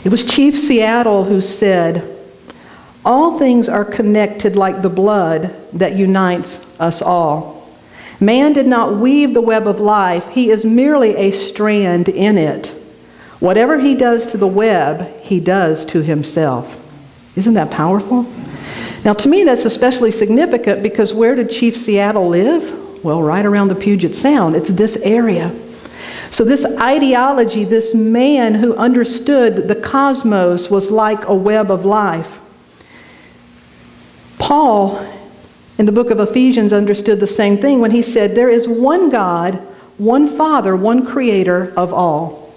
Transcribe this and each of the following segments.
It was Chief Seattle who said, "All things are connected like the blood that unites us all. Man did not weave the web of life. He is merely a strand in it. Whatever he does to the web, he does to himself." Isn't that powerful? Now, to me, that's especially significant because where did Chief Seattle live? Well, right around the Puget Sound. It's this area. So this ideology, this man who understood that the cosmos was like a web of life. Paul, in the book of Ephesians, understood the same thing when he said, there is one God, one Father, one Creator of all.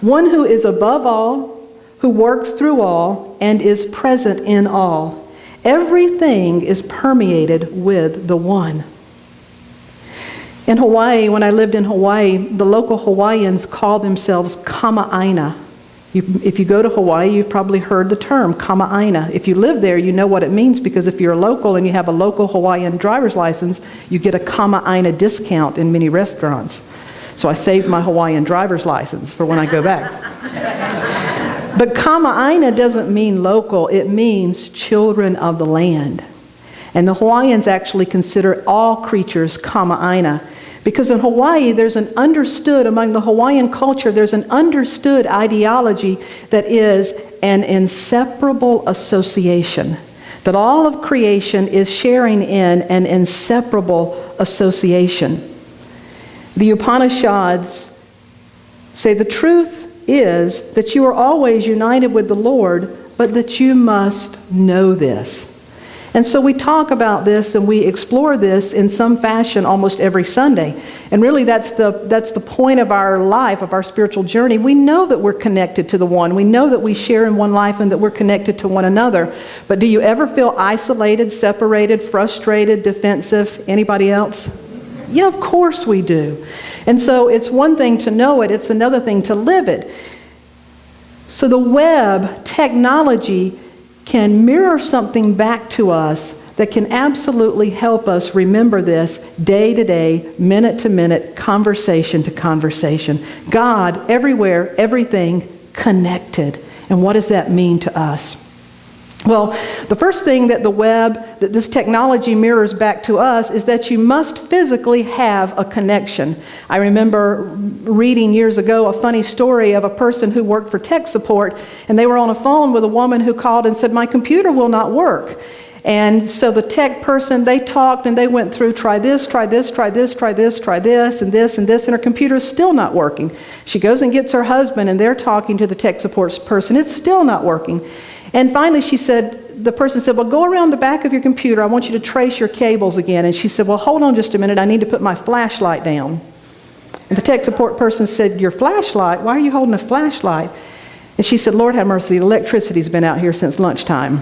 One who is above all, who works through all, and is present in all. Everything is permeated with the one. In Hawaii, when I lived in Hawaii, the local Hawaiians call themselves Kama'aina. If you go to Hawaii, you've probably heard the term Kama'aina. If you live there, you know what it means because if you're a local and you have a local Hawaiian driver's license, you get a Kama'aina discount in many restaurants. So I saved my Hawaiian driver's license for when I go back. But Kama'aina doesn't mean local, it means children of the land. And the Hawaiians actually consider all creatures Kama'aina. Because in Hawaii, there's an understood, among the Hawaiian culture, there's an understood ideology that is an inseparable association. That all of creation is sharing in an inseparable association. The Upanishads say the truth is that you are always united with the Lord, but that you must know this. And so we talk about this and we explore this in some fashion almost every Sunday. And really that's the point of our life, of our spiritual journey. We know that we're connected to the one. We know that we share in one life and that we're connected to one another. But do you ever feel isolated, separated, frustrated, defensive? Anybody else? Yeah, of course we do. And so it's one thing to know it, it's another thing to live it. So the web technology can mirror something back to us that can absolutely help us remember this day to day, minute to minute, conversation to conversation. God, everywhere, everything connected. And what does that mean to us? Well, the first thing that the web, that this technology mirrors back to us is that you must physically have a connection. I remember reading years ago a funny story of a person who worked for tech support, and they were on a phone with a woman who called and said, "My computer will not work." And so the tech person, they talked and they went through, try this, try this, try this, try this, try this, and this, and this, and her computer is still not working. She goes and gets her husband, and they're talking to the tech support person. It's still not working. And finally the person said, "Well, go around the back of your computer. I want you to trace your cables again." And she said, "Well, hold on just a minute. I need to put my flashlight down." And the tech support person said, "Your flashlight? Why are you holding a flashlight?" And she said, "Lord have mercy, the electricity's been out here since lunchtime."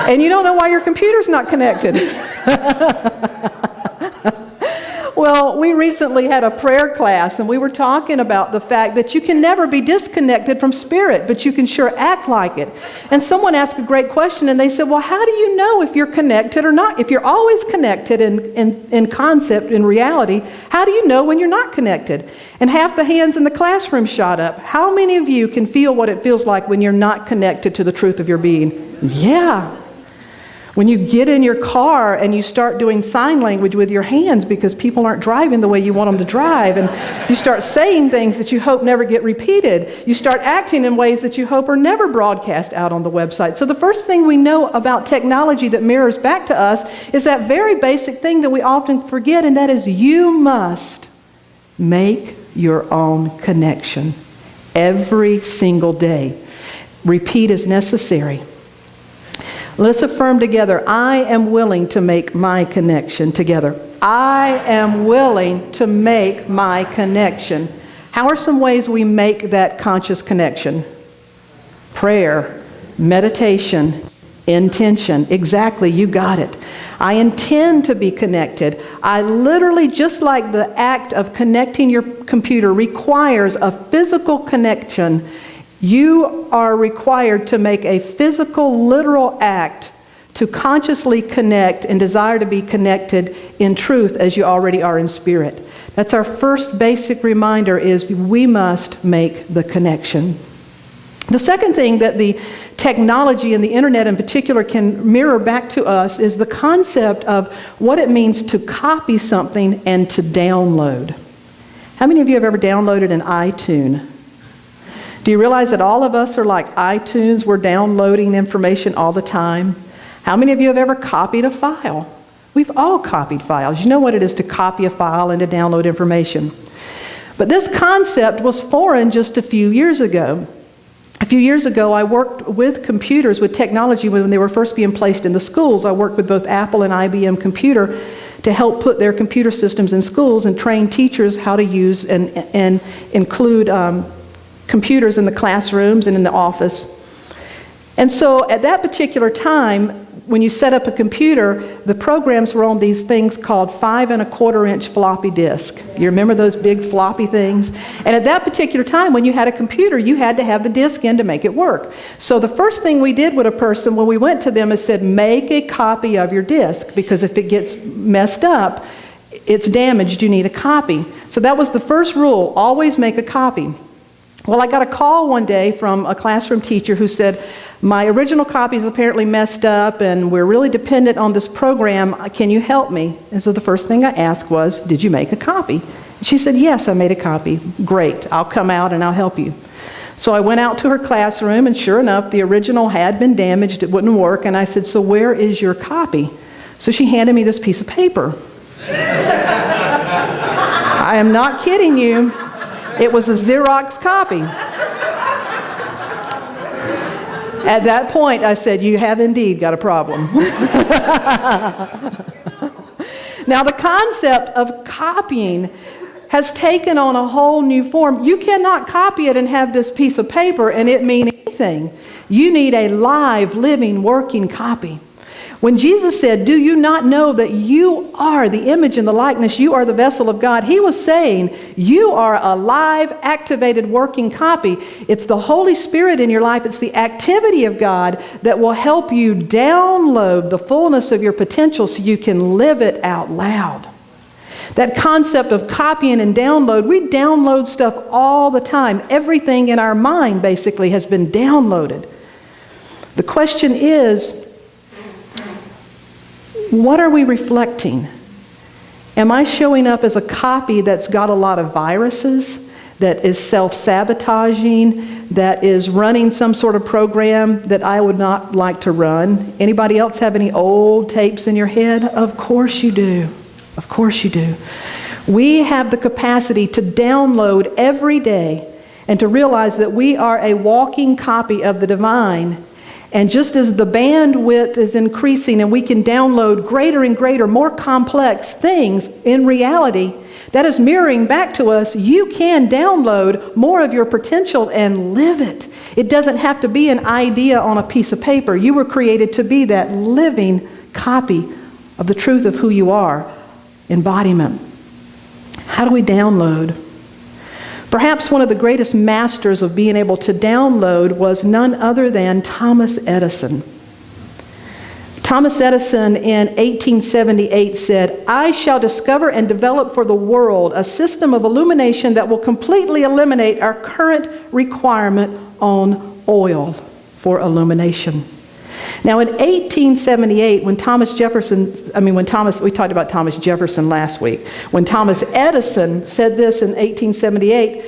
And you don't know why your computer's not connected. Well, we recently had a prayer class, and we were talking about the fact that you can never be disconnected from spirit, but you can sure act like it. And someone asked a great question, and they said, "Well, how do you know if you're connected or not? If you're always connected in concept, in reality, how do you know when you're not connected?" And half the hands in the classroom shot up. How many of you can feel what it feels like when you're not connected to the truth of your being? Yeah. When you get in your car and you start doing sign language with your hands because people aren't driving the way you want them to drive, and you start saying things that you hope never get repeated. You start acting in ways that you hope are never broadcast out on the website. So the first thing we know about technology that mirrors back to us is that very basic thing that we often forget, and that is you must make your own connection every single day. Repeat as necessary. Let's affirm together, I am willing to make my connection together. I am willing to make my connection. How are some ways we make that conscious connection? Prayer, meditation, intention. Exactly, you got it. I intend to be connected. I literally, just like the act of connecting your computer requires a physical connection, you are required to make a physical, literal act to consciously connect and desire to be connected in truth as you already are in spirit. That's our first basic reminder, is we must make the connection. The second thing that the technology and the internet in particular can mirror back to us is the concept of what it means to copy something and to download. How many of you have ever downloaded an iTunes? Do you realize that all of us are like iTunes? We're downloading information all the time. How many of you have ever copied a file? We've all copied files. You know what it is to copy a file and to download information. But this concept was foreign just a few years ago. A few years ago, I worked with computers, with technology, when they were first being placed in the schools. I worked with both Apple and IBM Computer to help put their computer systems in schools and train teachers how to use and include computers in the classrooms and in the office. And so at that particular time, when you set up a computer, the programs were on these things called 5 1/4 inch floppy disk. You remember those big floppy things? And at that particular time, when you had a computer, you had to have the disk in to make it work. So the first thing we did with a person when we went to them is said, make a copy of your disk, because if it gets messed up, it's damaged, you need a copy. So that was the first rule, always make a copy. Well, I got a call one day from a classroom teacher who said, my original copy is apparently messed up and we're really dependent on this program. Can you help me? And so the first thing I asked was, did you make a copy? She said, yes, I made a copy. Great, I'll come out and I'll help you. So I went out to her classroom, and sure enough, the original had been damaged. It wouldn't work. And I said, so where is your copy? So she handed me this piece of paper. I am not kidding you. It was a Xerox copy. At that point, I said, you have indeed got a problem. Now, the concept of copying has taken on a whole new form. You cannot copy it and have this piece of paper and it mean anything. You need a live, living, working copy. When Jesus said, do you not know that you are the image and the likeness, you are the vessel of God, he was saying, you are a live, activated, working copy. It's the Holy Spirit in your life, it's the activity of God that will help you download the fullness of your potential so you can live it out loud. That concept of copying and download, we download stuff all the time. Everything in our mind basically has been downloaded. The question is, what are we reflecting? Am I showing up as a copy that's got a lot of viruses, that is self-sabotaging, that is running some sort of program that I would not like to run? Anybody else have any old tapes in your head? Of course you do. Of course you do. We have the capacity to download every day and to realize that we are a walking copy of the divine. And just as the bandwidth is increasing and we can download greater and greater, more complex things in reality, that is mirroring back to us. You can download more of your potential and live it. It doesn't have to be an idea on a piece of paper. You were created to be that living copy of the truth of who you are, embodiment. How do we download? Perhaps one of the greatest masters of being able to download was none other than Thomas Edison. Thomas Edison in 1878 said, I shall discover and develop for the world a system of illumination that will completely eliminate our current requirement on oil for illumination. Now in 1878, we talked about Thomas Jefferson last week. When Thomas Edison said this in 1878,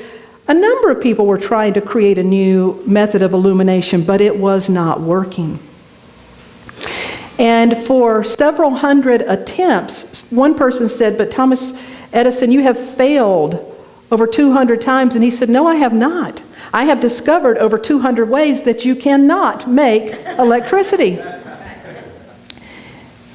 a number of people were trying to create a new method of illumination, but it was not working. And for several hundred attempts, one person said, but Thomas Edison, you have failed over 200 times. And he said, no, I have not. I have discovered over 200 ways that you cannot make electricity.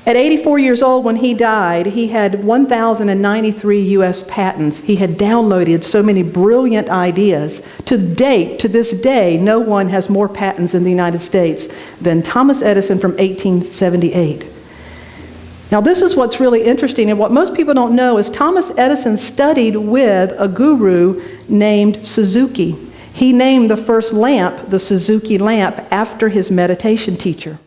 At 84 years old when he died, he had 1,093 U.S. patents. He had downloaded so many brilliant ideas. To this day, no one has more patents in the United States than Thomas Edison from 1878. Now this is what's really interesting, and what most people don't know is Thomas Edison studied with a guru named Suzuki. He named the first lamp the Suzuki lamp after his meditation teacher.